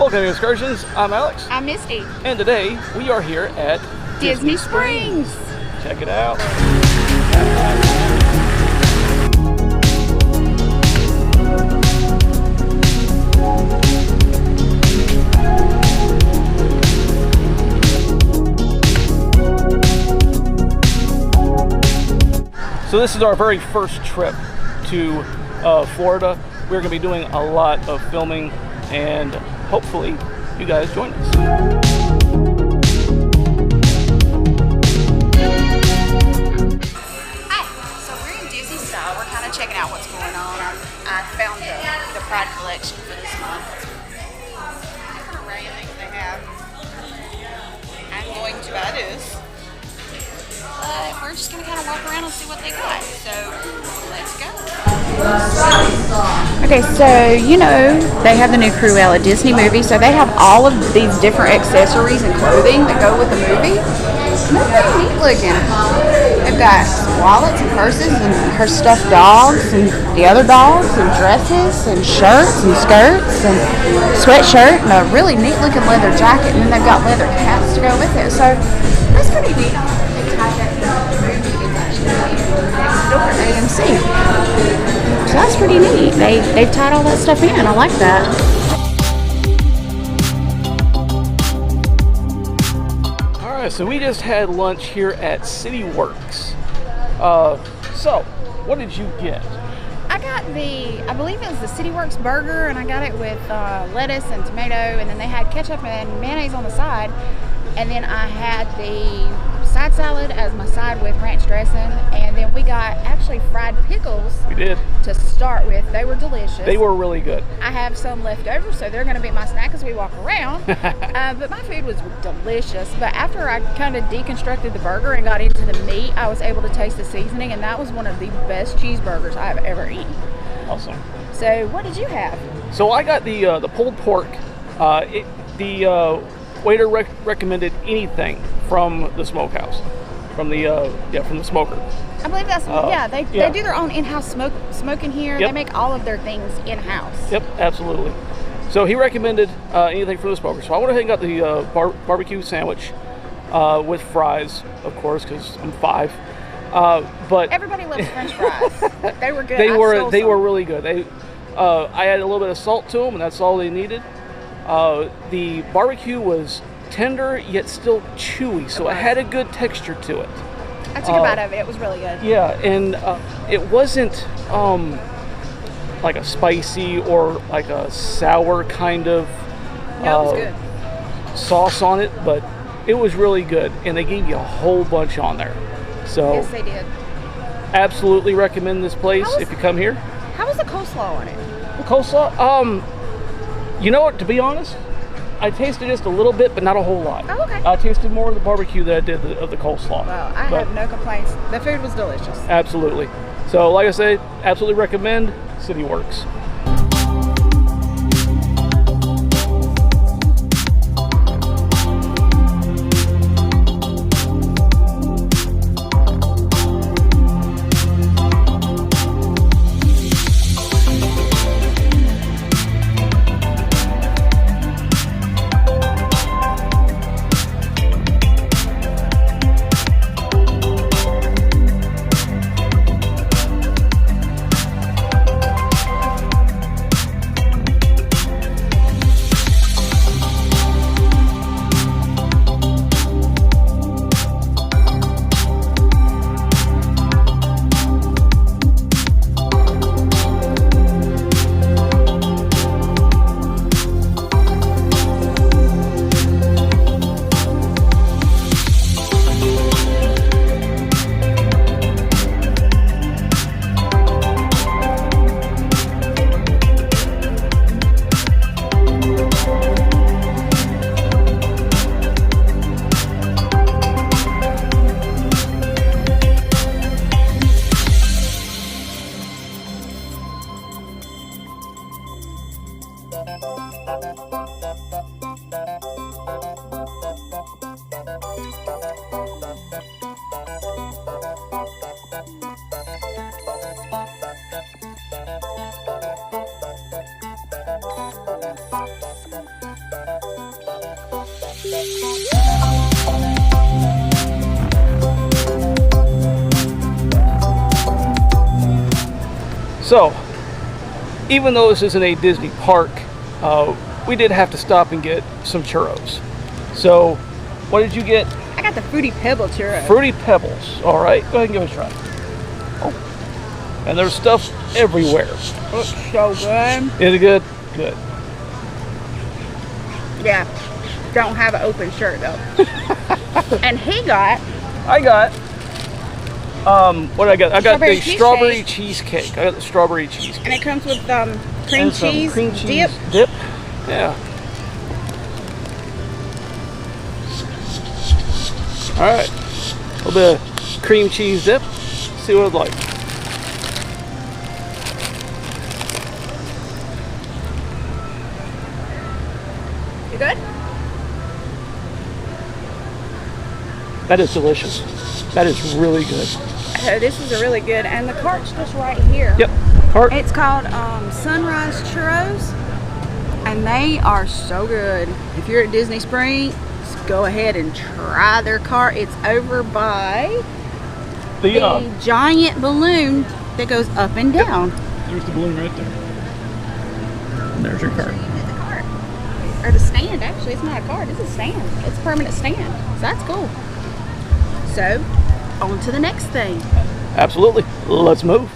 Welcome to Excursions. I'm Alex. I'm Misty. And today we are here at Disney Springs. Check it out. So this is our very first trip to Florida. We're going to be doing a lot of filming, and hopefully you guys join us. Hi, so we're in Disney style. We're kind of checking out what's going on. I found the Pride collection for this month. Different array of things they have. I'm going to buy this. But we're just going to kind of walk around and see what they got. So let's go. Okay, so you know they have the new Cruella Disney movie, so they have all of these different accessories and clothing that go with the movie. And they're pretty neat looking. They've got wallets and purses and her stuffed dogs and the other dogs and dresses and shirts and skirts and sweatshirt and a really neat looking leather jacket, and then they've got leather caps to go with it. So that's pretty neat. They tied that movie is actually next door at AMC. So that's pretty neat. They've tied all that stuff in. I like that. Alright, so we just had lunch here at CityWorks. So, what did you get? I got I believe it was the CityWorks burger, and I got it with lettuce and tomato, and then they had ketchup and mayonnaise on the side. And then I had the side salad as my side with ranch dressing, and then we got actually fried pickles. We did. To start with. They were delicious. They were really good. I have some left over, so they're going to be my snack as we walk around. But my food was delicious. But after I kind of deconstructed the burger and got into the meat, I was able to taste the seasoning, and that was one of the best cheeseburgers I've ever eaten. Awesome. So what did you have? So I got the pulled pork. The waiter recommended anything from the smokehouse, from the smoker. I believe that's they do their own in-house smoking here. Yep. They make all of their things in-house. Yep, absolutely. So he recommended anything from the smoker. So I went ahead and got the barbecue sandwich with fries, of course, because I'm 5. But everybody loves French fries. They were good. They were really good. I added a little bit of salt to them, and that's all they needed. The barbecue was tender yet still chewy, so it had a good texture to it. I took a bite of it. It was really good. Yeah, and it wasn't like a spicy or like a sour kind of No, it was good. sauce on it, but it was really good, and they gave you a whole bunch on there. So Yes, they did. absolutely recommend this place if you come here. How was the coleslaw on it? The coleslaw, you know what? To be honest, I tasted just a little bit, but not a whole lot. Oh, okay. I tasted more of the barbecue than I did of the coleslaw. Well, I have no complaints. The food was delicious. Absolutely. So, like I say, absolutely recommend CityWorks. So, even though this isn't a Disney park, we did have to stop and get some churros. So, what did you get? I got the Fruity Pebble churro. Fruity Pebbles. All right, go ahead and give it a try. Oh. And there's stuff everywhere. Looks so good. Is it good? Good. Yeah. Don't have an open shirt though. And he got. I got. What I got? I got Strawberry the strawberry cheesecake. I got the strawberry cheesecake. And it comes with cream And some cheese cream cheese dip. Yeah. All right. A little bit of cream cheese dip. See what it's like. You good? That is delicious. That is really good. This is a really good, and the cart's just right here. Yep. Cart. It's called Sunrise Churros, and they are so good. If you're at Disney Springs, go ahead and try their cart. It's over by the giant balloon that goes up and down. There's the balloon right there. And there's your cart. The cart. Or the stand, actually. It's not a cart, it's a stand. It's a permanent stand. So that's cool. So, on to the next thing. Absolutely. Let's move.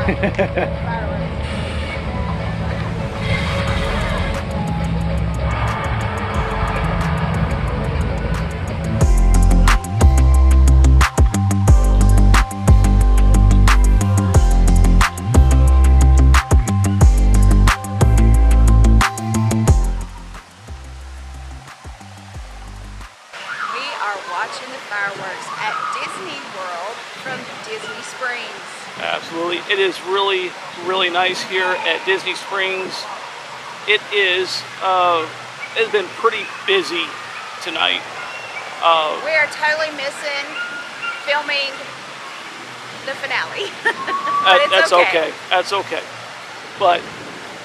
Watching the fireworks at Disney World from Disney Springs. Absolutely. It is really, really nice here at Disney Springs. It is, it's been pretty busy tonight. We are totally missing filming the finale. But that's okay. That's okay. But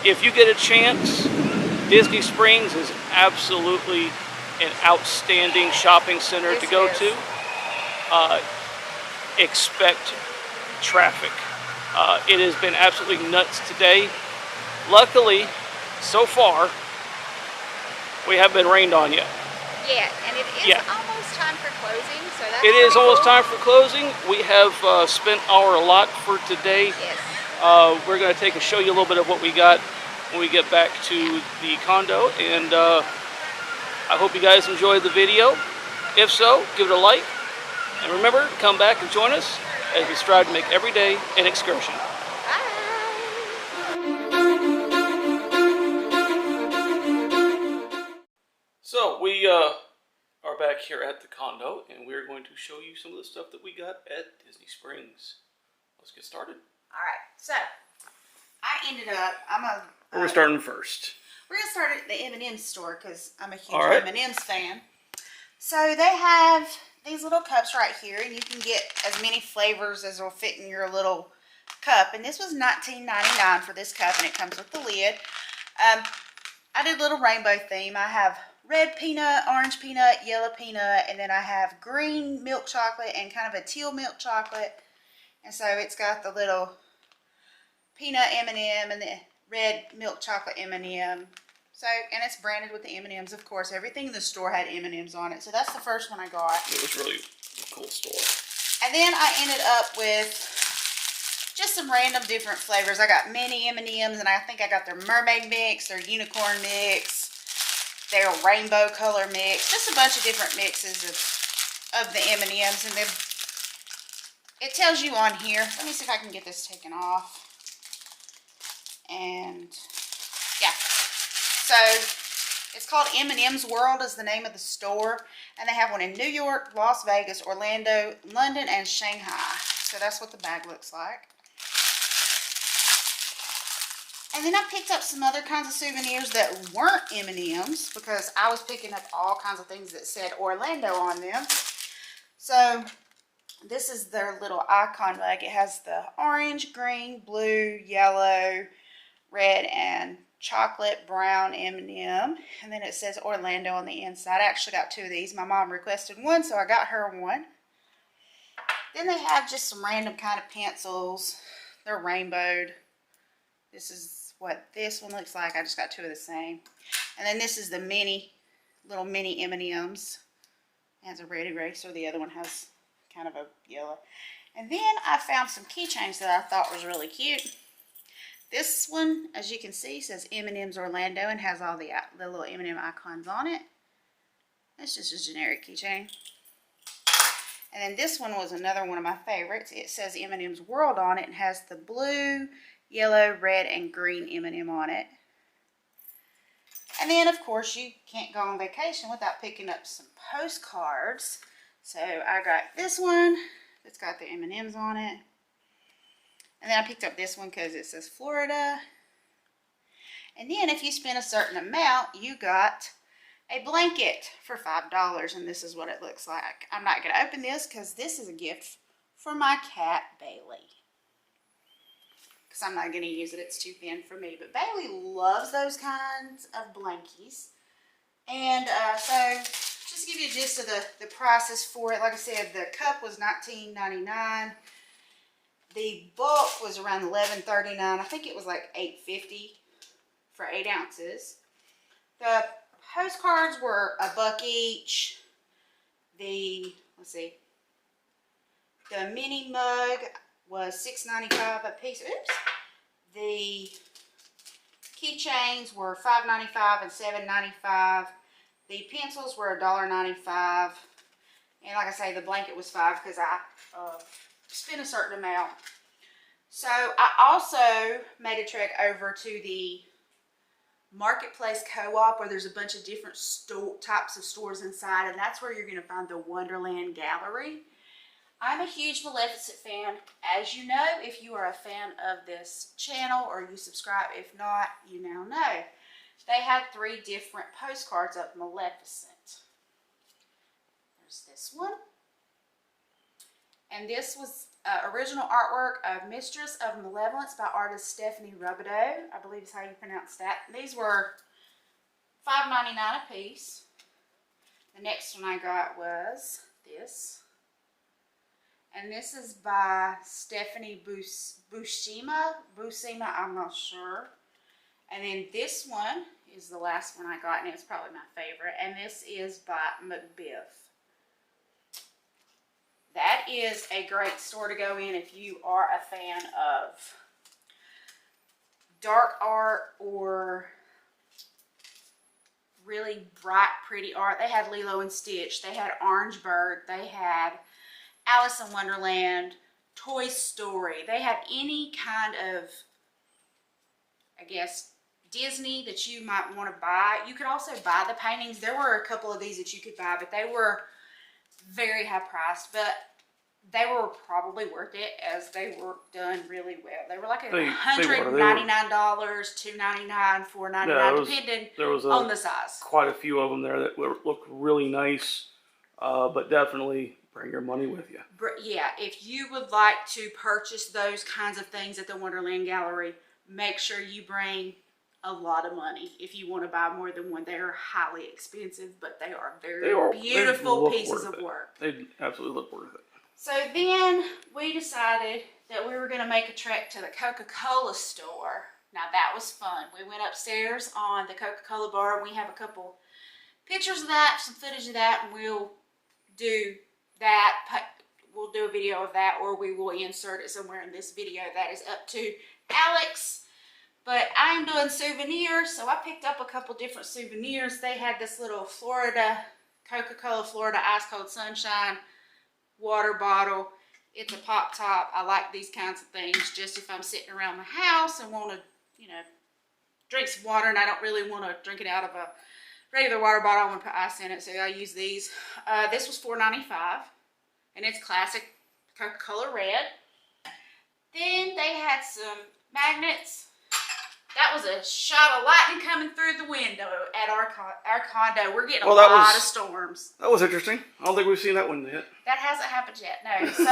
if you get a chance, Disney Springs is absolutely an outstanding shopping center to go to. Expect traffic. It has been absolutely nuts today. Luckily, so far, we haven't been rained on yet. Yeah, and it is almost time for closing, so that's It is almost cool. time for closing. We have spent our lot for today. Yes. We're going to show you a little bit of what we got when we get back to the condo, and I hope you guys enjoyed the video. If so, give it a like, and remember, come back and join us as we strive to make every day an excursion. So we are back here at the condo, and we're going to show you some of the stuff that we got at Disney Springs. Let's get started. All right, so I ended up, We're starting first. We're gonna start at the M&M's store because I'm a huge All right. M&M's fan. So they have these little cups right here, and you can get as many flavors as will fit in your little cup. And this was $19.99 for this cup, and it comes with the lid. I did a little rainbow theme. I have red peanut, orange peanut, yellow peanut, and then I have green milk chocolate and kind of a teal milk chocolate. And so it's got the little peanut M&M and the red milk chocolate M&M. So, and it's branded with the M&Ms, of course. Everything in the store had M&Ms on it. So that's the first one I got. It was really a cool store. And then I ended up with just some random different flavors. I got mini M&Ms, and I think I got their mermaid mix, their unicorn mix, their rainbow color mix. Just a bunch of different mixes of the M&Ms. And then it tells you on here. Let me see if I can get this taken off. And yeah. So it's called M&M's World is the name of the store, and they have one in New York, Las Vegas, Orlando, London, and Shanghai. So that's what the bag looks like. And then I picked up some other kinds of souvenirs that weren't M&M's because I was picking up all kinds of things that said Orlando on them. So this is their little icon mug. It has the orange, green, blue, yellow, red, and chocolate brown M&M, and then it says Orlando on the inside. I actually got two of these. My mom requested one, so I got her one. Then they have just some random kind of pencils. They're rainbowed. This is what this one looks like. I just got two of the same. And then this is the little mini M&Ms. It has a red eraser. The other one has kind of a yellow. And then I found some keychains that I thought was really cute. This one, as you can see, says M&M's Orlando and has all the little M&M icons on it. It's just a generic keychain. And then this one was another one of my favorites. It says M&M's World on it and has the blue, yellow, red, and green M&M on it. And then, of course, you can't go on vacation without picking up some postcards. So I got this one. It's got the M&Ms on it. And then I picked up this one because it says Florida. And then if you spend a certain amount, you got a blanket for $5. And this is what it looks like. I'm not going to open this because this is a gift for my cat, Bailey. Because I'm not going to use it. It's too thin for me. But Bailey loves those kinds of blankies. And so just to give you a gist of the prices for it. Like I said, the cup was $19.99. The bulk was around $11.39. I think it was like $8.50 for 8 ounces. The postcards were $1 each. The, let's see, the mini mug was $6.95 a piece. Oops. The keychains were $5.95 and $7.95. The pencils were $1.95. And like I say, the blanket was $5 because I spent a certain amount. So I also made a trek over to the Marketplace Co-op where there's a bunch of different types of stores inside, and that's where you're going to find the Wonderland Gallery. I'm a huge Maleficent fan. As you know, if you are a fan of this channel or you subscribe, if not, you now know. They had 3 different postcards of Maleficent. There's this one. And this was original artwork of Mistress of Malevolence by artist Stephanie Rubidoux. I believe is how you pronounce that. These were $5.99 a piece. The next one I got was this. And this is by Stephanie Buscema, I'm not sure. And then this one is the last one I got, and it's probably my favorite. And this is by Macbeth. That is a great store to go in if you are a fan of dark art or really bright, pretty art. They had Lilo and Stitch. They had Orange Bird. They had Alice in Wonderland, Toy Story. They had any kind of, I guess, Disney that you might want to buy. You could also buy the paintings. There were a couple of these that you could buy, but they were very high priced, but they were probably worth it as they were done really well. They were like $199, $2.99, $4.99, depending on the size. Quite a few of them there that looked really nice, but definitely bring your money with you. Yeah, if you would like to purchase those kinds of things at the Wonderland Gallery, make sure you bring a lot of money if you want to buy more than one. They are highly expensive, but they are very beautiful pieces of work. They absolutely look worth it. So then we decided that we were going to make a trek to the Coca-Cola store. Now that was fun. We went upstairs on the Coca-Cola bar, and we have a couple pictures of that, some footage of that, and we'll do that. We'll do a video of that, or we will insert it somewhere in this video. That is up to Alex. But I am doing souvenirs, so I picked up a couple different souvenirs. They had this little Coca-Cola Florida Ice Cold Sunshine water bottle. It's a pop top. I like these kinds of things just if I'm sitting around the house and want to, drink some water, and I don't really want to drink it out of a regular water bottle. I want to put ice in it, so I use these. This was $4.95, and it's classic Coca-Cola red. Then they had some magnets. That was a shot of lightning coming through the window at our condo. We're getting a lot of storms. That was interesting. I don't think we've seen that one yet. That hasn't happened yet, no. So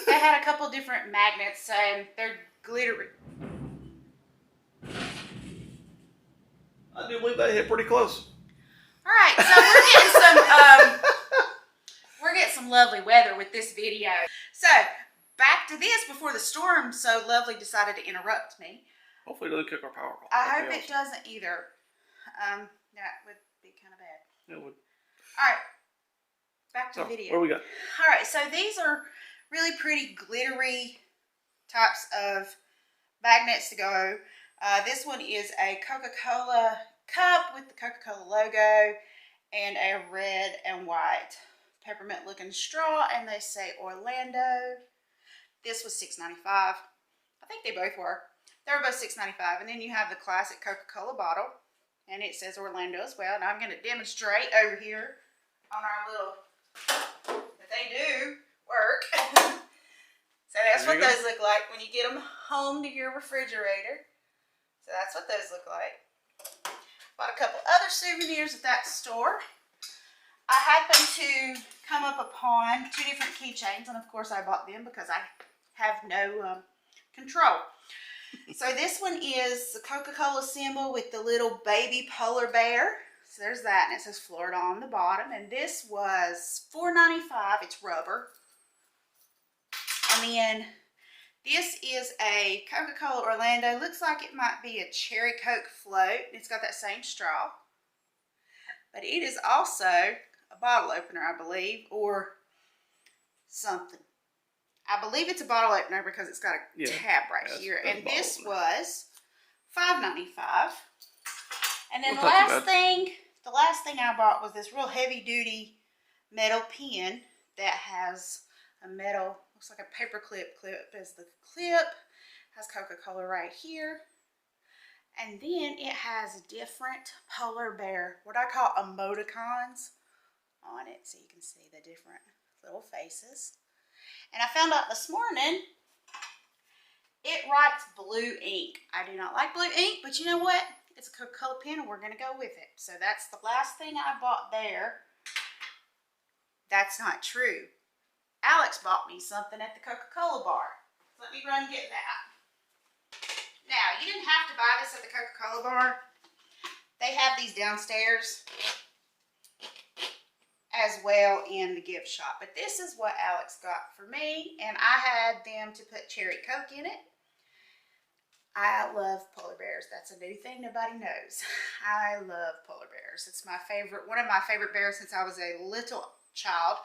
they had a couple different magnets, and they're glittery. I do believe that hit pretty close. All right, so we're getting some lovely weather with this video. So back to this before the storm so lovely decided to interrupt me. Hopefully it doesn't kick our power off. I hope it doesn't either. That would be kind of bad. It would. All right, back to the video. What do we got? All right, so these are really pretty glittery types of magnets to go. This one is a Coca-Cola cup with the Coca-Cola logo and a red and white peppermint looking straw, and they say Orlando. This was $6.95. I think they both were. They were both $6.95. And then you have the classic Coca-Cola bottle, and it says Orlando as well. Now I'm going to demonstrate over here on our little, that they do work. So that's what those look like when you get them home to your refrigerator. So that's what those look like. Bought a couple other souvenirs at that store. I happened to come up upon 2 different keychains, and of course I bought them because I have no control. So this one is the Coca-Cola symbol with the little baby polar bear. So there's that, and it says Florida on the bottom. And this was $4.95. It's rubber. And then this is a Coca-Cola Orlando. Looks like it might be a cherry Coke float. It's got that same straw. But it is also a bottle opener, I believe, or something. I believe it's a bottle opener because it's got a tab right here. And this was $5.95. And then the last thing I bought was this real heavy duty metal pen that has a metal, looks like a paper clip as the clip, has Coca-Cola right here. And then it has different polar bear, what I call emoticons on it, so you can see the different little faces. And I found out this morning it writes blue ink. I do not like blue ink, but you know what? It's a Coca-Cola pen and we're going to go with it. So that's the last thing I bought there. That's not true. Alex bought me something at the Coca-Cola bar. So let me run and get that. Now, you didn't have to buy this at the Coca-Cola bar. They have these downstairs as well in the gift shop. But this is what Alex got for me, and I had them to put cherry Coke in it. I love polar bears. That's a new thing nobody knows. I love polar bears. It's my favorite, one of my favorite bears since I was a little child.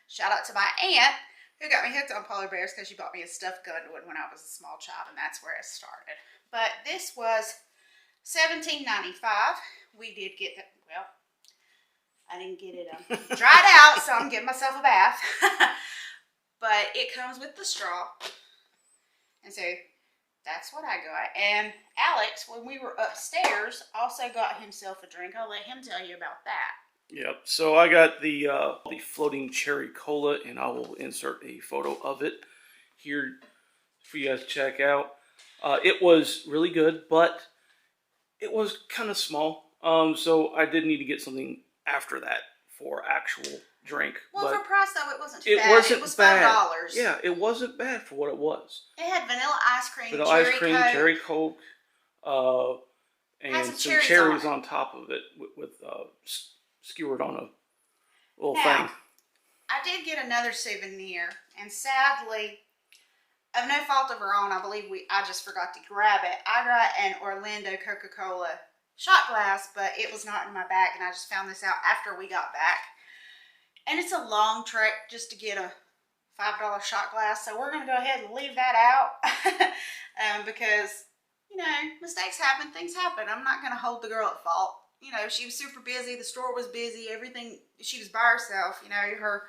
Shout out to my aunt who got me hooked on polar bears because she bought me a stuffed Gundwood when I was a small child, and that's where it started. But this was $17.95. We did get that, well, I didn't get it dried out, so I'm giving myself a bath. But it comes with the straw. And so that's what I got. And Alex, when we were upstairs, also got himself a drink. I'll let him tell you about that. Yep, so I got the floating cherry cola, and I will insert a photo of it here for you guys to check out. It was really good, but it was kind of small. So I did need to get something after that for actual drink. Well, but for price though, it wasn't too bad. It was $5. Yeah, it wasn't bad for what it was. It had vanilla ice cream, cherry Coke, and some cherries on top of it with skewered on a little thing. I did get another souvenir, and sadly, of no fault of her own, I believe I just forgot to grab it. I got an Orlando Coca-Cola shot glass, but it was not in my bag, and I just found this out after we got back. And it's a long trek just to get a $5 shot glass, so we're going to go ahead and leave that out because, you know, mistakes happen, things happen. I'm not going to hold the girl at fault. You know, she was super busy, the store was busy, everything, she was by herself, you know, her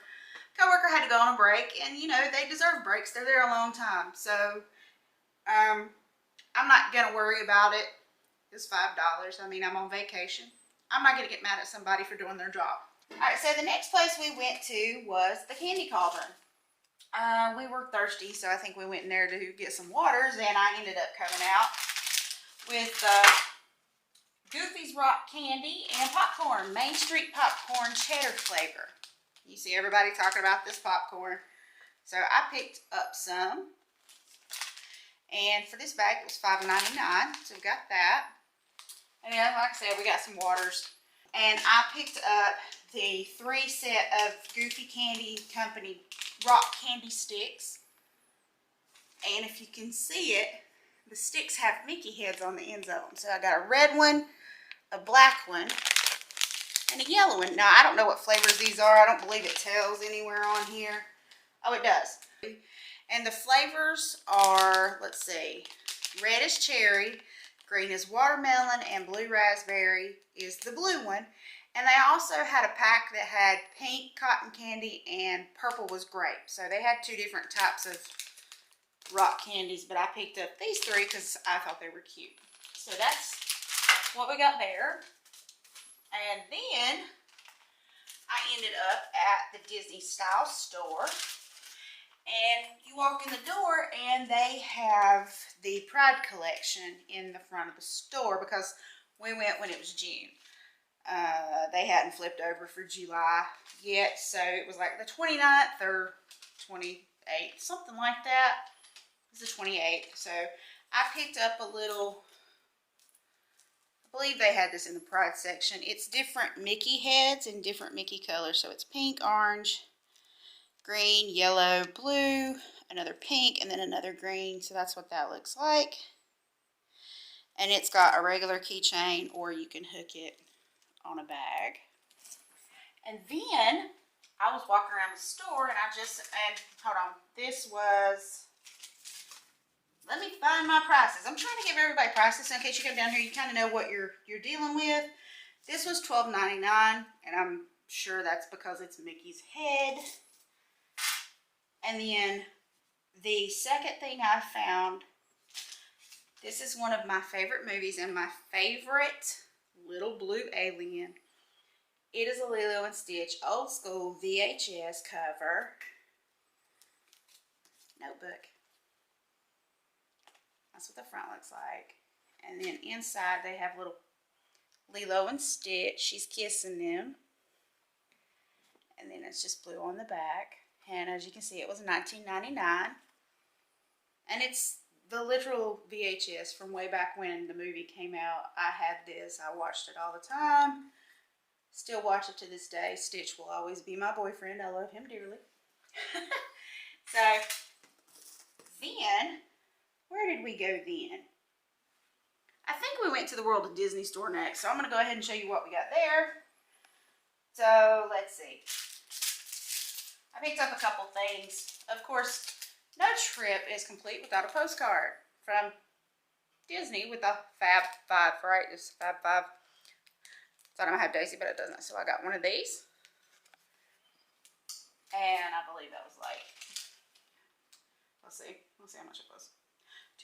coworker had to go on a break, and, you know, they deserve breaks, they're there a long time, so, I'm not going to worry about it. It's $5, I mean, I'm on vacation. I'm not going to get mad at somebody for doing their job. Alright, so the next place we went to was the Candy Cauldron. We were thirsty, so I think we went in there to get some waters, and I ended up coming out with, Goofy's Rock Candy and popcorn, Main Street popcorn cheddar flavor. You see everybody talking about this popcorn. So I picked up some. And for this bag, it was $5.99. So we got that. And then, like I said, we got some waters. And I picked up the 3 set of Goofy Candy Company rock candy sticks. And if you can see it, the sticks have Mickey heads on the ends of them. So I got a red one, a black one, and a yellow one. Now, I don't know what flavors these are. I don't believe it tells anywhere on here. Oh, it does. And the flavors are, let's see, red is cherry, green is watermelon, and blue raspberry is the blue one. And they also had a pack that had pink cotton candy and purple was grape. So they had 2 different types of rock candies, but I picked up these 3 because I thought they were cute. So that's what we got there. And then I ended up at the Disney Style store, and you walk in the door and they have the Pride collection in the front of the store because we went when it was June. They hadn't flipped over for July yet, so it was like the 29th or 28th, something like that. It was the 28th, so I picked up a little, I believe they had this in the Pride section. It's different Mickey heads and different Mickey colors. So it's pink, orange, green, yellow, blue, another pink, and then another green. So that's what that looks like. And it's got a regular keychain, or you can hook it on a bag. And then I was walking around the store and hold on, this was, let me find my prices. I'm trying to give everybody prices so in case you come down here, you kind of know what you're dealing with. This was $12.99, and I'm sure that's because it's Mickey's head. And then the second thing I found, this is one of my favorite movies and my favorite little blue alien. It is a Lilo and Stitch old school VHS cover notebook. That's what the front looks like. And then inside they have little Lilo and Stitch. She's kissing them. And then it's just blue on the back. And as you can see, it was $19.99. And it's the literal VHS from way back when the movie came out. I had this. I watched it all the time. Still watch it to this day. Stitch will always be my boyfriend. I love him dearly. So, then, where did we go then? I think we went to the World of Disney store next. So, I'm going to go ahead and show you what we got there. So, let's see. I picked up a couple things. Of course, no trip is complete without a postcard from Disney with the Fab Five, right? This Fab Five. So I don't have Daisy, but it doesn't. So I got one of these. And I believe that was like, let's see how much it was.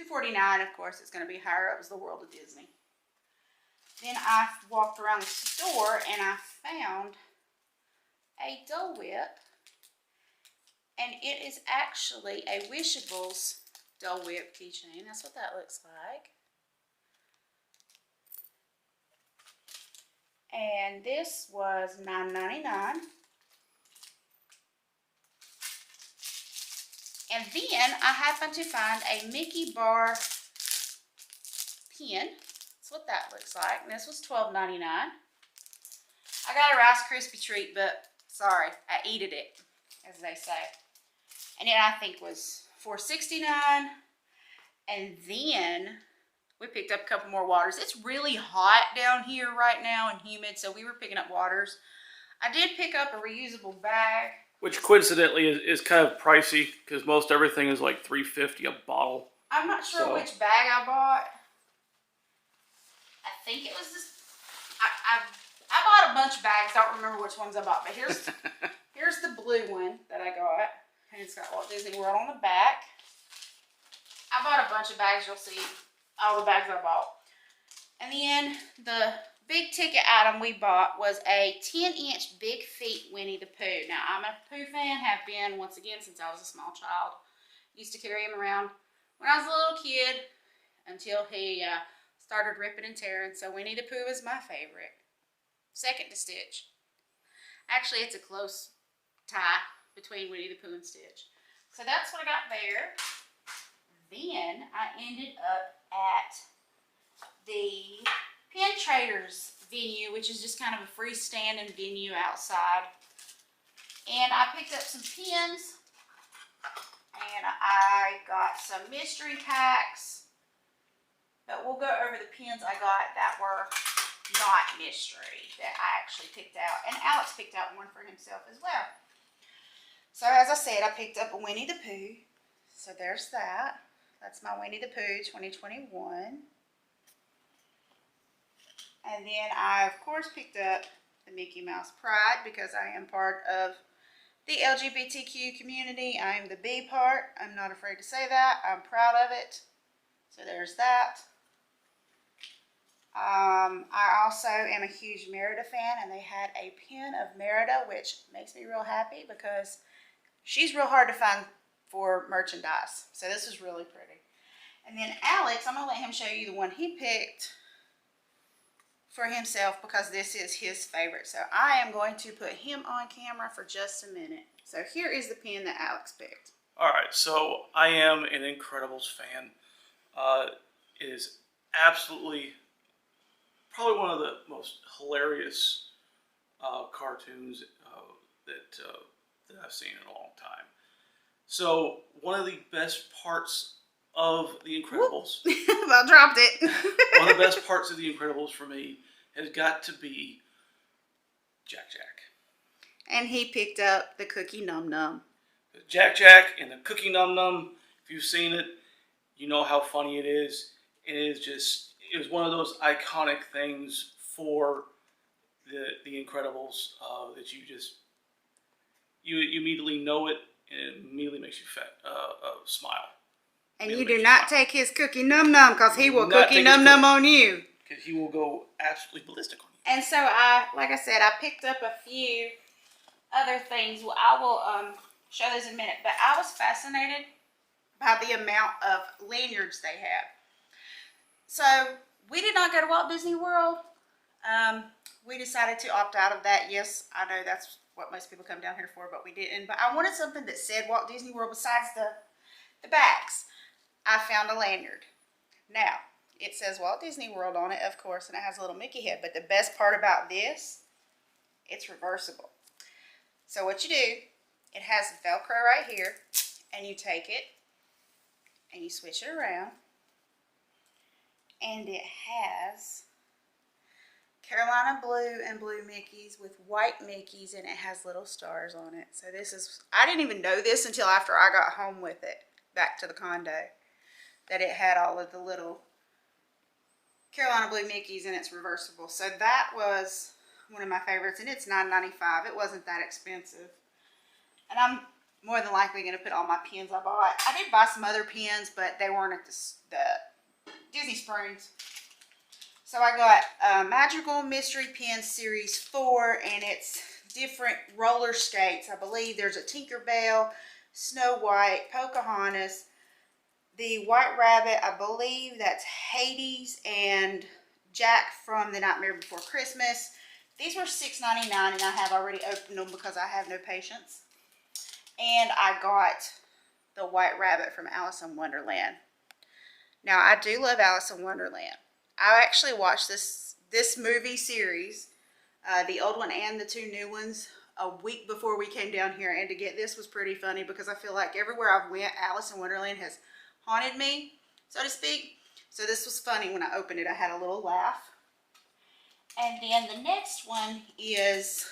$2.49, of course, it's going to be higher up as the World of Disney. Then I walked around the store and I found a Dole Whip. And it is actually a Wishables Dole Whip keychain. That's what that looks like. And this was $9.99. And then I happened to find a Mickey bar pen. That's what that looks like. And this was $12.99. I got a Rice Krispie treat, but sorry, I eated it, as they say. And it, I think, was $4.69. And then we picked up a couple more waters. It's really hot down here right now and humid, so we were picking up waters. I did pick up a reusable bag. Which coincidentally is kind of pricey because most everything is like $3.50 a bottle. I'm not sure which bag I bought. I think it was this. I bought a bunch of bags. I don't remember which ones I bought, but here's the blue one that I got. And it's got Walt Disney World on the back. I bought a bunch of bags. You'll see all the bags I bought. And then the big ticket item we bought was a 10-inch Big Feet Winnie the Pooh. Now, I'm a Pooh fan, have been once again since I was a small child. Used to carry him around when I was a little kid until he started ripping and tearing. So Winnie the Pooh is my favorite. Second to Stitch. Actually, it's a close tie between Winnie the Pooh and Stitch. So that's what I got there. Then I ended up at the Pen Traders venue, which is just kind of a freestanding venue outside. And I picked up some pens. And I got some mystery packs. But we'll go over the pens I got that were not mystery that I actually picked out. And Alex picked out one for himself as well. So as I said, I picked up a Winnie the Pooh. So there's that. That's my Winnie the Pooh 2021. And then I, of course, picked up the Mickey Mouse Pride because I am part of the LGBTQ community. I am the B part. I'm not afraid to say that. I'm proud of it. So there's that. I also am a huge Merida fan, and they had a pin of Merida, which makes me real happy because she's real hard to find for merchandise. So this is really pretty. And then Alex, I'm going to let him show you the one he picked for himself because this is his favorite. So I am going to put him on camera for just a minute. So here is the pin that Alex picked. All right, so I am an Incredibles fan. It is absolutely probably one of the most hilarious cartoons that I've seen in a long time. So one of the best parts of The Incredibles. I dropped it. One of the best parts of The Incredibles for me has got to be Jack Jack. And he picked up the Cookie Num Num. Jack Jack and the Cookie Num Num. If you've seen it, you know how funny it is. It was one of those iconic things for the Incredibles that you immediately know it, and it immediately makes you smile. And you do not take his Cookie Num Num, because he will Cookie Num Num on you. Because he will go absolutely ballistic on you. And so like I said, I picked up a few other things. Well, I will show those in a minute. But I was fascinated by the amount of lanyards they have. So we did not go to Walt Disney World. We decided to opt out of that. Yes, I know that's what most people come down here for, but we didn't. But I wanted something that said Walt Disney World besides the backs. I found a lanyard. Now, it says Walt Disney World on it, of course, and it has a little Mickey head. But the best part about this, it's reversible. So what you do, it has Velcro right here, and you take it, and you switch it around, and it has Carolina blue and blue Mickeys with white Mickeys, and it has little stars on it. So this is, I didn't even know this until after I got home with it, back to the condo, that it had all of the little Carolina blue Mickeys, and it's reversible. So that was one of my favorites, and it's $9.95. It wasn't that expensive. And I'm more than likely going to put all my pins I bought. I did buy some other pins, but they weren't at the Disney Springs. So I got Magical Mystery Pen Series 4, and it's different roller skates. I believe there's a Tinkerbell, Snow White, Pocahontas, the White Rabbit, I believe that's Hades, and Jack from The Nightmare Before Christmas. These were $6.99, and I have already opened them because I have no patience. And I got the White Rabbit from Alice in Wonderland. Now, I do love Alice in Wonderland. I actually watched this movie series, the old one and the two new ones, a week before we came down here. And to get this was pretty funny because I feel like everywhere I've went, Alice in Wonderland has haunted me, so to speak. So this was funny when I opened it. I had a little laugh. And then the next one is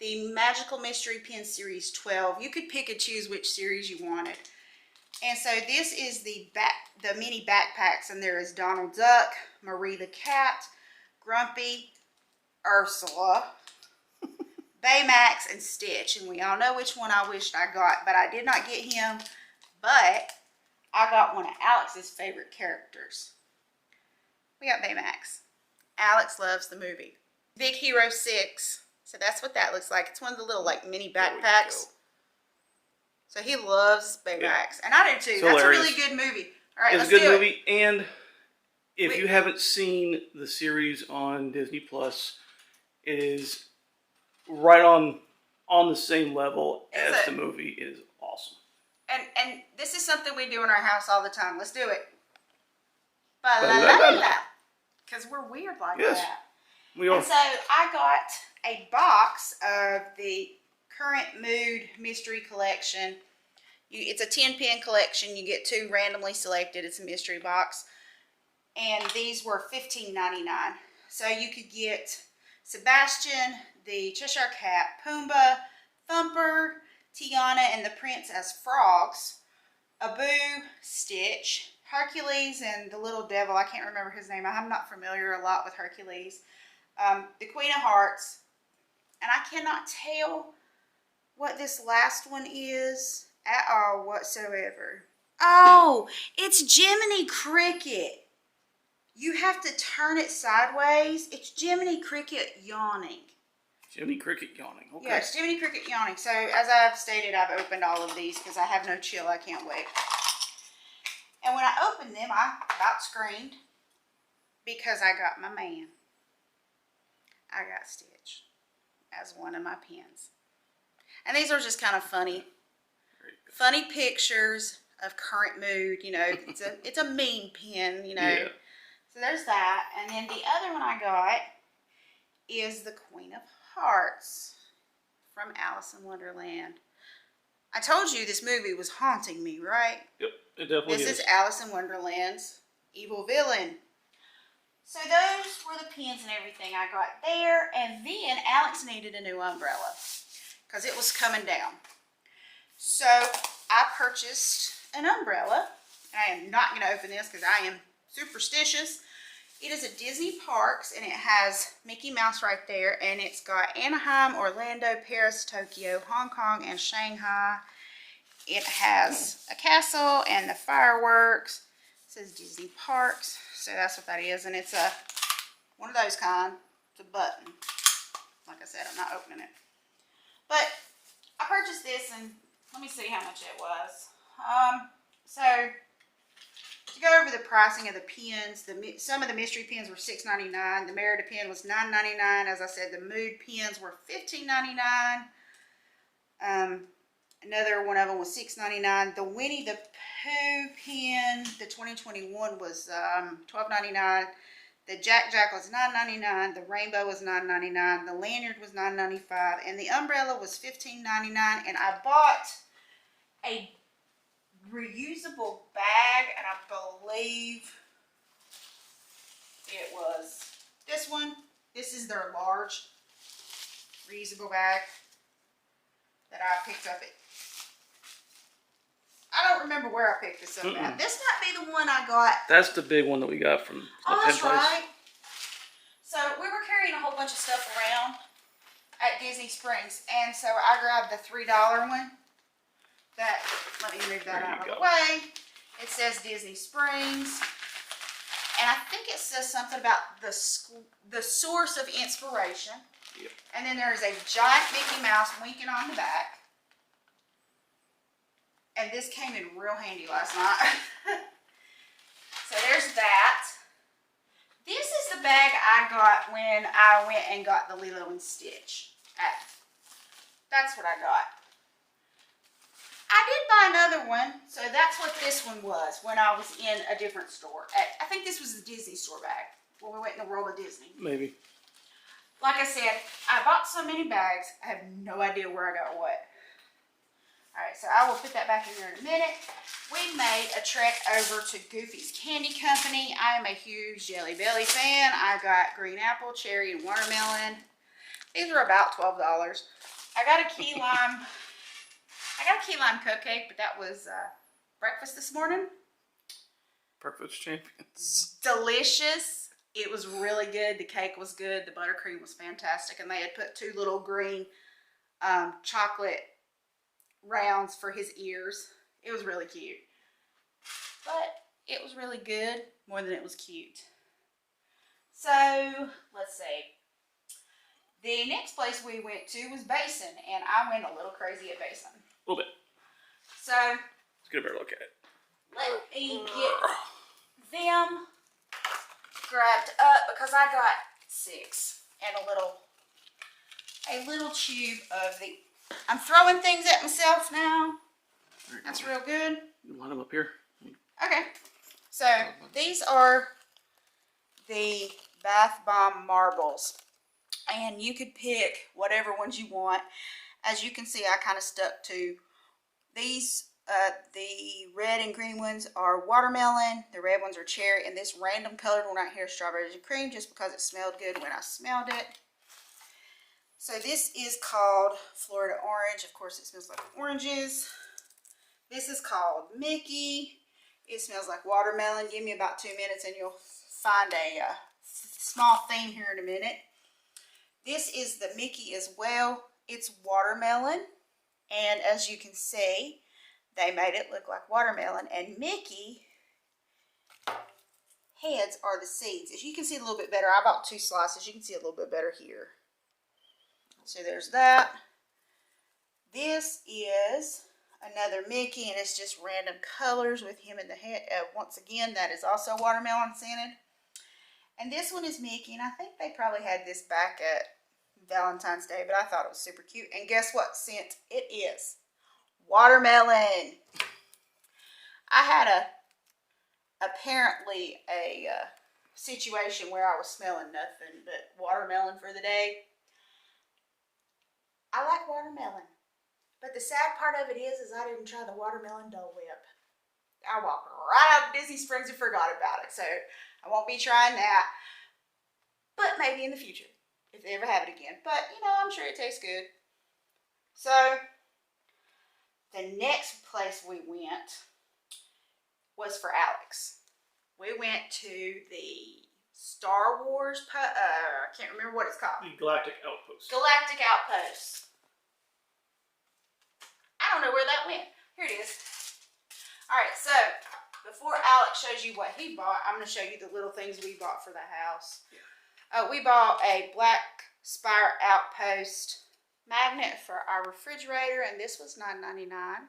the Magical Mystery Pen Series 12. You could pick and choose which series you wanted. And so this is the mini backpacks, and there is Donald Duck, Marie the Cat, Grumpy, Ursula, Baymax, and Stitch. And we all know which one I wished I got, but I did not get him. But I got one of Alex's favorite characters. We got Baymax. Alex loves the movie. Big Hero 6. So that's what that looks like. It's one of the little like mini backpacks. So he loves Baymax. Yeah. And I do too. That's hilarious. A really good movie. All right, let's do it. It's a good movie. And if you haven't seen the series on Disney Plus, it is right on the same level as the movie. It is awesome. And this is something we do in our house all the time. Let's do it. Ba-la-la-la-la. Because we're weird like that. We are. And so I got a box of the Current Mood Mystery Collection. It's a 10-pin collection. You get 2 randomly selected. It's a mystery box. And these were $15.99. So you could get Sebastian, the Cheshire Cat, Pumbaa, Thumper, Tiana, and the Prince as frogs, Abu, Stitch, Hercules, and the little devil. I can't remember his name. I'm not familiar a lot with Hercules. The Queen of Hearts. And I cannot tell what this last one is at all whatsoever. Oh, it's Jiminy Cricket. You have to turn it sideways. It's Jiminy Cricket yawning. Jiminy Cricket yawning. Okay. Yeah, it's Jiminy Cricket yawning. So, as I've stated, I've opened all of these because I have no chill. I can't wait. And when I opened them, I about screamed because I got my man. I got Stitch as one of my pins. And these are just kind of funny pictures of Current Mood. You know, it's a meme pin, you know. Yeah. So there's that. And then the other one I got is the Queen of Hearts from Alice in Wonderland. I told you this movie was haunting me, right? Yep, it definitely is. This is Alice in Wonderland's evil villain. So those were the pins and everything I got there. And then Alex needed a new umbrella because it was coming down. So I purchased an umbrella. I am not going to open this because I am superstitious. It is a Disney Parks, and it has Mickey Mouse right there, and it's got Anaheim, Orlando, Paris, Tokyo, Hong Kong, and Shanghai. It has a castle and the fireworks. It says Disney Parks, so that's what that is, and it's a one of those kind. It's a button. Like I said, I'm not opening it. But I purchased this, and let me see how much it was. So to go over the pricing of the pens, some of the mystery pens were $6.99. The Merida pen was $9.99. As I said, the Mood pens were $15.99. Another one of them was $6.99. The Winnie the Pooh pen, the 2021, was $12.99. The Jack Jack was $9.99. The Rainbow was $9.99. The Lanyard was $9.95. And the umbrella was $15.99. And I bought a reusable bag, and I believe it was this one. This is their large reusable bag that I picked up at. I don't remember where I picked this up at. This might be the one I got. That's the big one that we got from Oh, Penn that's Place. right. So we were carrying a whole bunch of stuff around at Disney Springs, and so I grabbed the $3 one. That, let me move that out of the way. It says Disney Springs, and I think it says something about the source of inspiration. Yep. And then there's a giant Mickey Mouse winking on the back. And this came in real handy last night. So there's that. This is the bag I got when I went and got the Lilo and Stitch. That's what I got. I did buy another one, so that's what this one was when I was in a different store. I think this was the Disney store bag when we went in the World of Disney. Maybe. Like I said, I bought so many bags, I have no idea where I got what. Alright, so I will put that back in there in a minute. We made a trek over to Goofy's Candy Company. I am a huge Jelly Belly fan. I got green apple, cherry, and watermelon. These were about $12. I got a key lime. I got a key lime cupcake, but that was breakfast this morning. Breakfast champions. Delicious. It was really good. The cake was good. The buttercream was fantastic. And they had put 2 little green chocolate rounds for his ears. It was really cute. But it was really good, more than it was cute. So, let's see. The next place we went to was Basin, and I went a little crazy at Basin. A little bit. So, let's get a better look at it. Let me get them grabbed up because I got 6 and a little tube of the. I'm throwing things at myself now. That's real good. You line them up here. Okay. So these are the Bath Bomb marbles, and you could pick whatever ones you want. As you can see, I kind of stuck to these. The red and green ones are watermelon, the red ones are cherry, and this random colored one right here is strawberries and cream, just because it smelled good when I smelled it. So this is called Florida Orange. Of course, it smells like oranges. This is called Mickey. It smells like watermelon. Give me about 2 minutes and you'll find a small theme here in a minute. This is the Mickey as well. It's watermelon, and as you can see, they made it look like watermelon, and Mickey heads are the seeds. As you can see a little bit better, I bought 2 slices. You can see a little bit better here. So there's that. This is another Mickey, and it's just random colors with him in the head. Once again, that is also watermelon scented. And this one is Mickey, and I think they probably had this back at Valentine's Day, but I thought it was super cute. And guess what scent it is? Watermelon. I had apparently a situation where I was smelling nothing but watermelon for the day. I like watermelon, but the sad part of it is I didn't try the watermelon Dole Whip. I walked right out of Disney Springs and forgot about it, so I won't be trying that. but maybe in the future if they ever have it again. But you know, I'm sure it tastes good. So the next place we went was for Alex. We went to the Star Wars, I can't remember what it's called. The Galactic Outpost. Galactic Outpost. I don't know where that went. Here it is. All right, so before Alex shows you what he bought, I'm going to show you the little things we bought for the house. Yeah. We bought a Black Spire Outpost magnet for our refrigerator, and this was $9.99.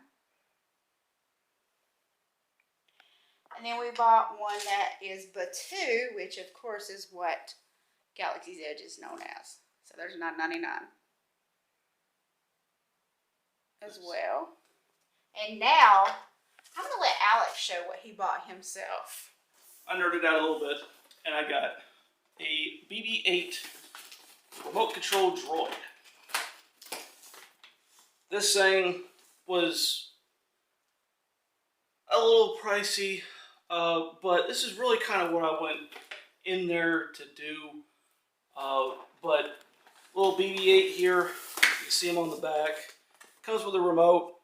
And then we bought one that is Batuu, which of course is what Galaxy's Edge is known as. So there's $9.99 as well. And now I'm going to let Alex show what he bought himself. I nerded out a little bit, and I got a BB-8 remote control droid. This thing was a little pricey, but this is really kind of what I went in there to do. But little BB-8 here, you see him on the back. Comes with a remote,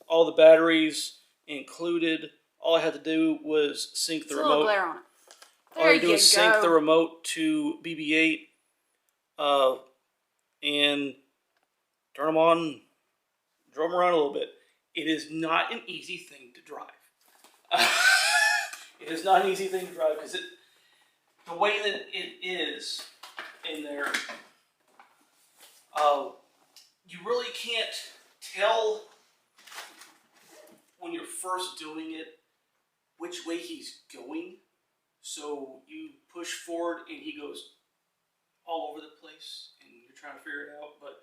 all the batteries included. All I had to do was sync the remote. Glare on it. All I had to do is sync the remote to BB-8 and turn them on, drove them around a little bit. It is not an easy thing to drive. It is not an easy thing to drive because the way that it is in there, you really can't tell when you're first doing it which way he's going. So you push forward and he goes all over the place and you're trying to figure it out. But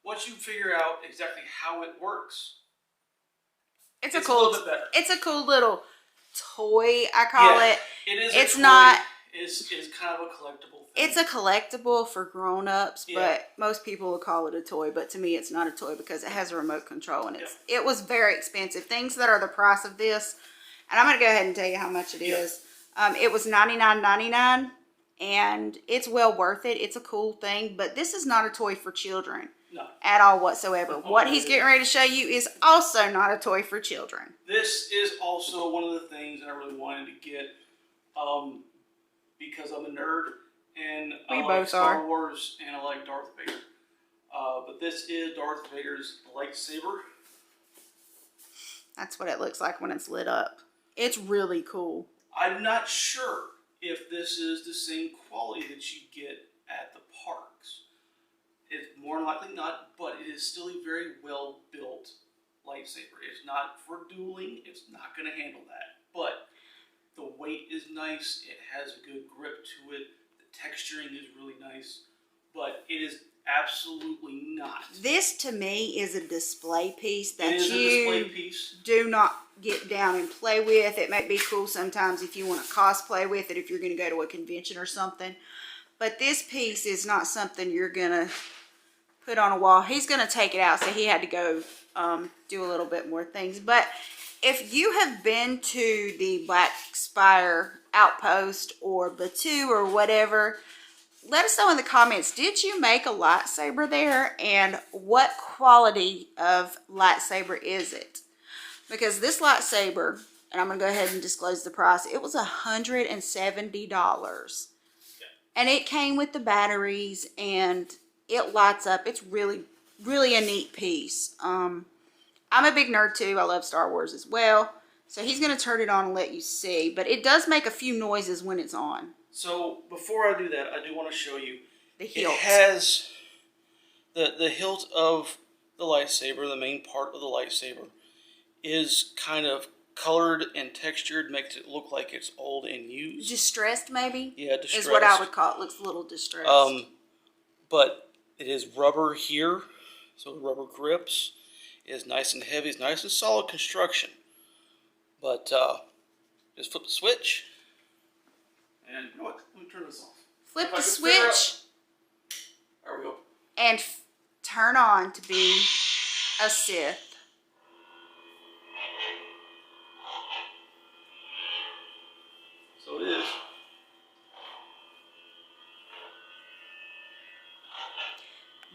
once you figure out exactly how it works, it's a little bit better. It's a cool little toy, I call it. It is. It's not. Is kind of a collectible thing. It's a collectible for grown-ups, but most people will call it a toy. But to me, it's not a toy because it has a remote control, and it was very expensive. Things that are the price of this, and I'm going to go ahead and tell you how much it is. It was $99.99, and it's well worth it. It's a cool thing, but this is not a toy for children. No. At all whatsoever. What he's getting ready to show you is also not a toy for children. This is also one of the things that I really wanted to get because I'm a nerd and I like Star Wars and I like Darth Vader. But this is Darth Vader's lightsaber. That's what it looks like when it's lit up. It's really cool. I'm not sure if this is the same quality that you get at the parks. It's more likely not, but it is still a very well built lightsaber. It's not for dueling. It's not going to handle that. But the weight is nice. It has a good grip to it. The texturing is really nice. But it is absolutely not. This to me is a display piece that you do not get down and play with. It might be cool sometimes if you want to cosplay with it, if you're going to go to a convention or something. But this piece is not something you're going to put on a wall. He's going to take it out, so he had to go do a little bit more things. But if you have been to the Black Spire Outpost or Batuu or whatever, let us know in the comments, did you make a lightsaber there? And what quality of lightsaber is it? Because this lightsaber, and I'm going to go ahead and disclose the price, it was $170. And it came with the batteries and it lights up. It's really, really a neat piece. I'm a big nerd too. I love Star Wars as well. So he's going to turn it on and let you see. But it does make a few noises when it's on. So before I do that, I do want to show you. The hilt. It has the hilt of the lightsaber, the main part of the lightsaber, is kind of colored and textured, makes it look like it's old and used. Distressed, maybe? Yeah, distressed. Is what I would call it. Looks a little distressed. But it is rubber here, so the rubber grips. It is nice and heavy. It's nice and solid construction. But just flip the switch. And you know what? Let me turn this off. Flip the switch. There we go. And turn on to be a Sith. So it is.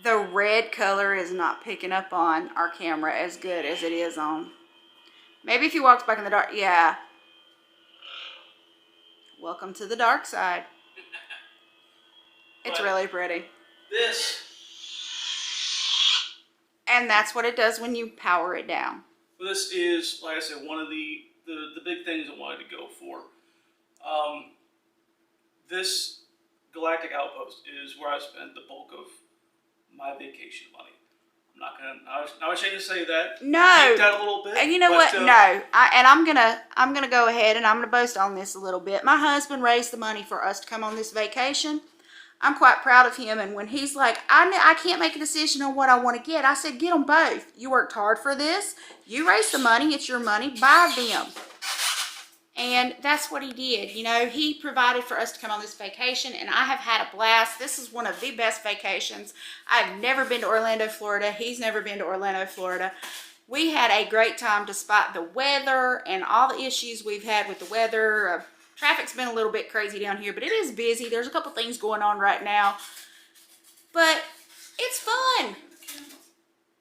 The red color is not picking up on our camera as good as it is on. Maybe if you walked back in the dark. Yeah. Welcome to the dark side. It's really pretty. This. And that's what it does when you power it down. This is, like I said, one of the big things I wanted to go for. This Galactic Outpost is where I spent the bulk of my vacation money. I'm not ashamed to say that. No. I geeked out a little bit. And you know what? No. I'm gonna go ahead and I'm gonna boast on this a little bit. My husband raised the money for us to come on this vacation. I'm quite proud of him. And when he's like, I can't make a decision on what I want to get, I said, get them both. You worked hard for this. You raised the money. It's your money. Buy them. And that's what he did. You know, he provided for us to come on this vacation, and I have had a blast. This is one of the best vacations. I've never been to Orlando, Florida. He's never been to Orlando, Florida. We had a great time despite the weather and all the issues we've had with the weather. Traffic's been a little bit crazy down here, but it is busy. There's a couple things going on right now. But it's fun.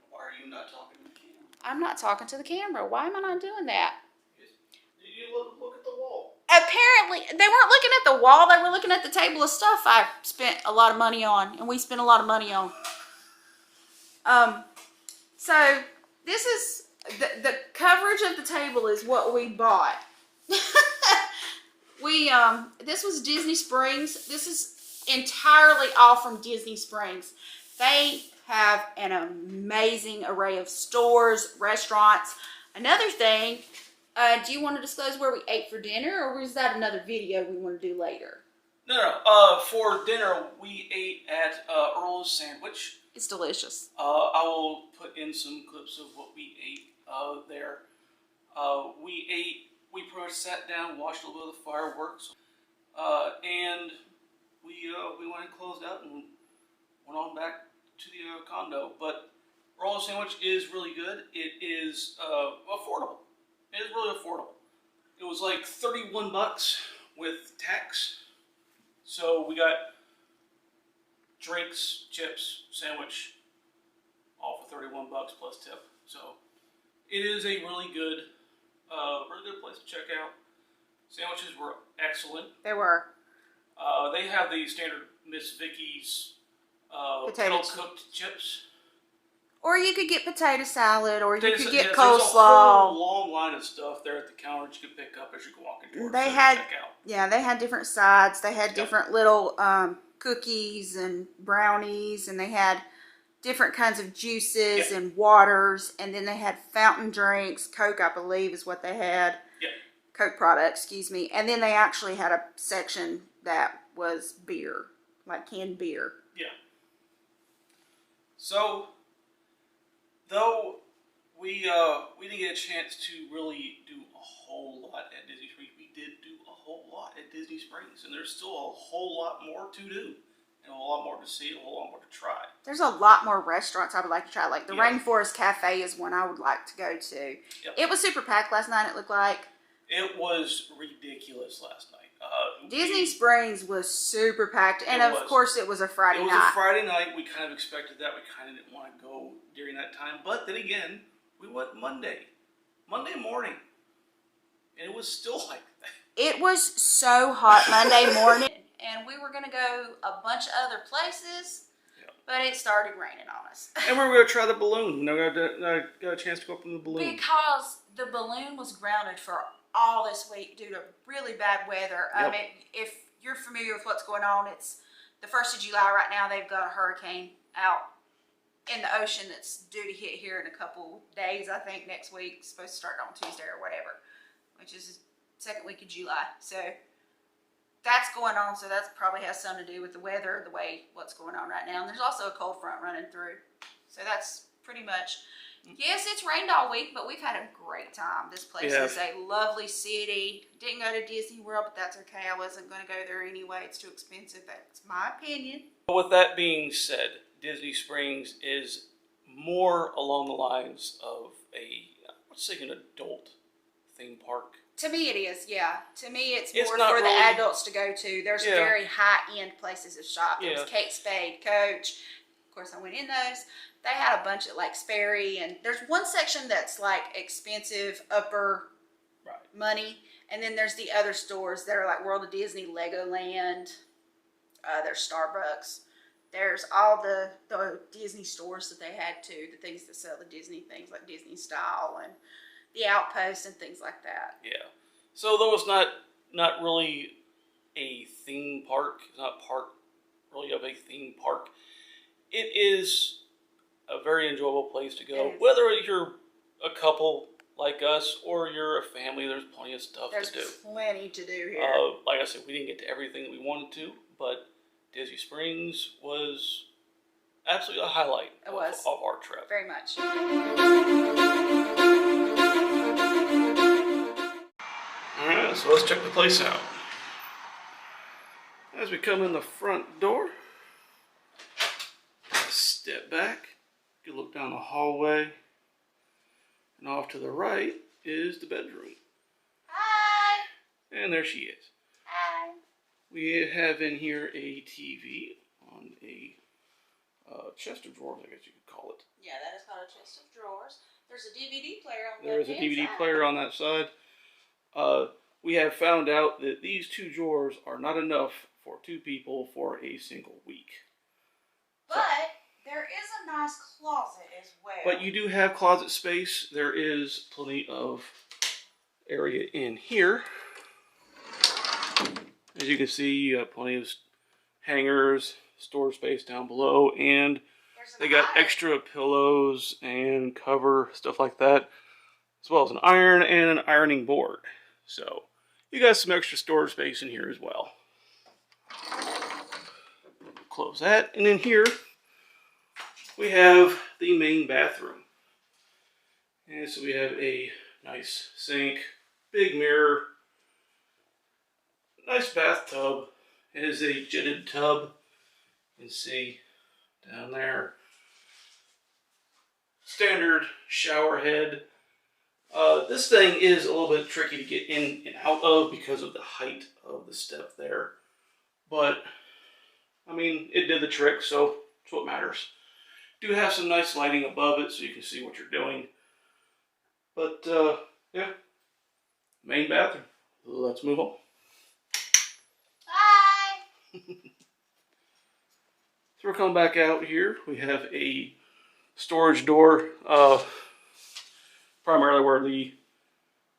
Why are you not talking to the camera? I'm not talking to the camera. Why am I not doing that? Did you look at the wall? Apparently, they weren't looking at the wall. They were looking at the table of stuff I spent a lot of money on, and we spent a lot of money on. So this is the coverage of the table is what we bought. This was Disney Springs. This is entirely all from Disney Springs. They have an amazing array of stores, restaurants. Another thing. Do you want to disclose where we ate for dinner, or was that another video we want to do later? No. For dinner, we ate at Earl's Sandwich. It's delicious. I will put in some clips of what we ate there. We pretty much sat down, watched a little bit of the fireworks, and we went and closed out and went on back to the condo. But Earl's Sandwich is really good. It is affordable. It is really affordable. It was like $31 with tax. So we got drinks, chips, sandwich, all for $31 plus tip. So it is a really good place to check out. Sandwiches were excellent. They were. They have the standard Miss Vicky's kettle cooked chips. Or you could get potato salad, or you could get There's coleslaw. a whole long line of stuff there at the counter that you could pick up as you walk into. They had different sides. They had different little cookies and brownies, and they had different kinds of juices and waters, and then they had fountain drinks. Coke, I believe, is what they had. Yeah. Coke product, excuse me. And then they actually had a section that was beer, like canned beer. Yeah. So, though we didn't get a chance to really do a whole lot at Disney Springs, we did do a whole lot at Disney Springs, and there's still a whole lot more to do, and a whole lot more to see, a whole lot more to try. There's a lot more restaurants I would like to try. Like the Rainforest Cafe is one I would like to go to. Yep. It was super packed last night, it looked like. It was ridiculous last night. Disney Springs was super packed, and of course it was a Friday night. It was a Friday night. We kind of expected that. We kind of didn't want to go during that time. But then again, we went Monday morning, and it was still like that. It was so hot Monday morning, and we were going to go a bunch of other places, but it started raining on us. And we were going to try the balloon. Never got a chance to go up in the balloon. Because the balloon was grounded for all this week due to really bad weather. Yep. If you're familiar with what's going on, it's the 1st of July right now. They've got a hurricane out in the ocean that's due to hit here in a couple days. I think next week. It's supposed to start on Tuesday or whatever, which is the 2nd week of July. So that's going on. So that probably has something to do with the weather, the way what's going on right now. And there's also a cold front running through. So that's pretty much. Yes, it's rained all week, but we've had a great time. This place is a lovely city. Didn't go to Disney World, but that's okay. I wasn't going to go there anyway. It's too expensive. That's my opinion. With that being said, Disney Springs is more along the lines of let's say an adult theme park. To me it is, yeah. To me it's more not for the really, adults to go to. There's very high-end places to shop. There's Kate Spade, Coach, course, I went in those. They had a bunch of like Sperry, and there's one section that's like expensive, upper money, and then there's the other stores that are like World of Disney, Legoland. There's Starbucks. There's all the Disney stores that they had too, the things that sell the Disney things like Disney Style and the Outpost and things like that. Yeah. So though it's not really a theme park, it's not part really of a theme park, it is a very enjoyable place to go. Whether you're a couple like us or you're a family, there's plenty of stuff to do. There's plenty to do here. Like I said, we didn't get to everything that we wanted to, but Disney Springs was absolutely a highlight of our trip. Very much. Alright, so let's check the place out. As we come in the front door, step back, you look down the hallway, and off to the right is the bedroom. Hi! And there she is. Hi! We have in here a TV on a chest of drawers, I guess you could call it. Yeah, that is called a chest of drawers. There's a DVD player on There is a DVD player on that side. We have found out that these two drawers are not enough for two people for a single week. But there is a nice closet as well. But you do have closet space. There is plenty of area in here. As you can see, you have plenty of hangers, storage space down below, and they got extra pillows and cover, stuff like that, as well as an iron and an ironing board. So you got some extra storage space in here as well. Close that, and in here we have the main bathroom. And so we have a nice sink, big mirror, nice bathtub. It is a jetted tub. You can see down there. Standard shower head. This thing is a little bit tricky to get in and out of because of the height of the step there. But, I mean, it did the trick, so it's what matters. Do have some nice lighting above it so you can see what you're doing. But, yeah. Main bathroom. Let's move on. Bye! So we're coming back out here. We have a storage door, primarily where the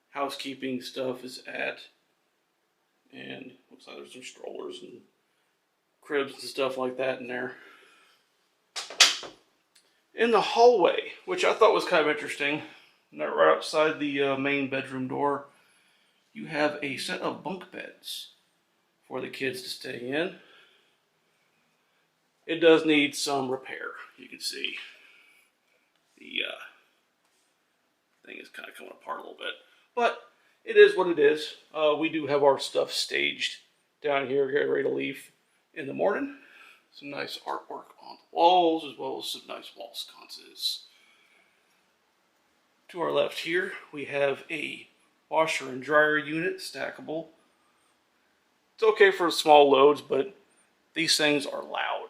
housekeeping stuff is at. And looks like there's some strollers and cribs and stuff like that in there. In the hallway, which I thought was kind of interesting, right outside the main bedroom door, you have a set of bunk beds for the kids to stay in. It does need some repair. You can see the thing is kind of coming apart a little bit, but it is what it is. We do have our stuff staged down here, getting ready to leave in the morning. Some nice artwork on the walls, as well as some nice wall sconces. To our left here, we have a washer and dryer unit, stackable. It's okay for small loads, but these things are loud.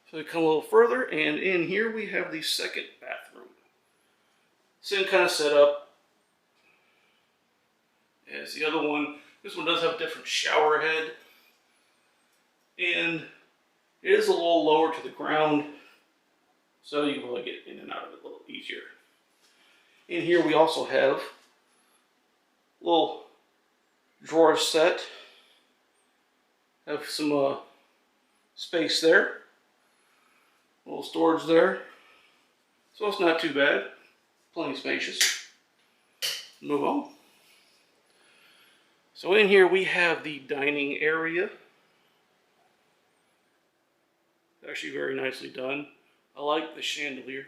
So we come a little further, and in here we have the second bathroom. Same kind of setup as the other one. This one does have a different shower head, and it is a little lower to the ground, so you can really get in and out of it a little easier. In here we also have a little drawer set. Have some space there. A little storage there. So it's not too bad. Plenty spacious. Move on. So in here we have the dining area. Actually very nicely done. I like the chandelier.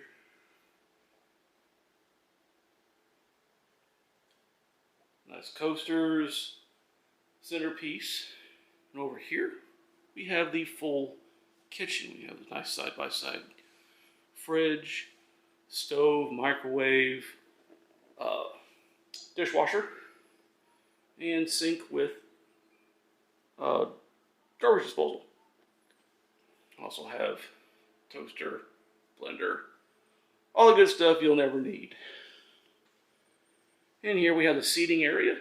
Nice coasters, centerpiece. And over here, we have the full kitchen. We have a nice side-by-side fridge, stove, microwave, dishwasher, and sink with garbage disposal. Also have toaster, blender, all the good stuff you'll never need. And here we have the seating area.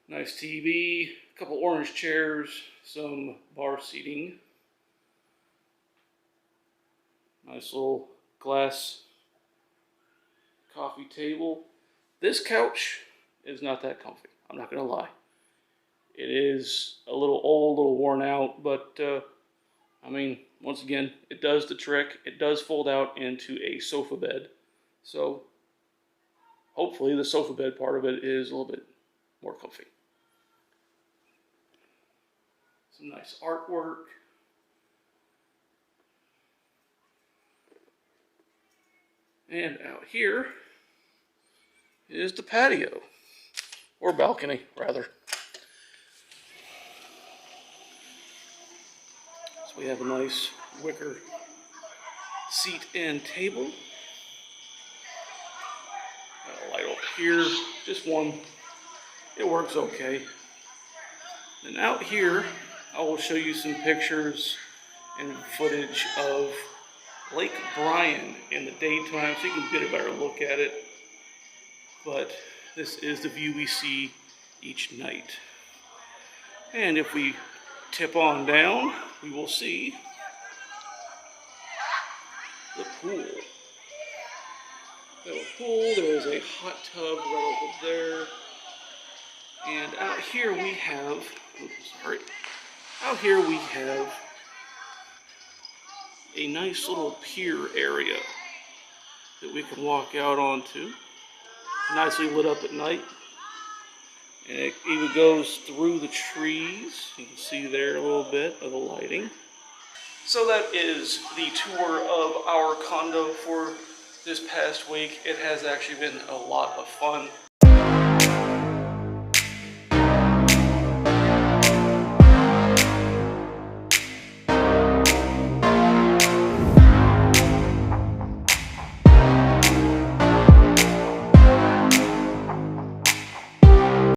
Nice TV, a couple orange chairs, some bar seating. Nice little glass coffee table. This couch is not that comfy, I'm not gonna lie. It is a little old, a little worn out, but I mean, once again, it does the trick. It does fold out into a sofa bed. So hopefully the sofa bed part of it is a little bit more comfy. Some nice artwork. And out here is the patio, or balcony, rather. So we have a nice wicker seat and table. Got a light over here, just one. It works okay. And out here, I will show you some pictures and footage of Lake Bryan in the daytime, so you can get a better look at it. But this is the view we see each night. And if we tip on down, we will see the pool. There is a hot tub right over there. And out here we have, out here we have a nice little pier area that we can walk out onto. Nicely lit up at night. And it even goes through the trees. You can see there a little bit of the lighting. So that is the tour of our condo for this past week. It has actually been a lot of fun.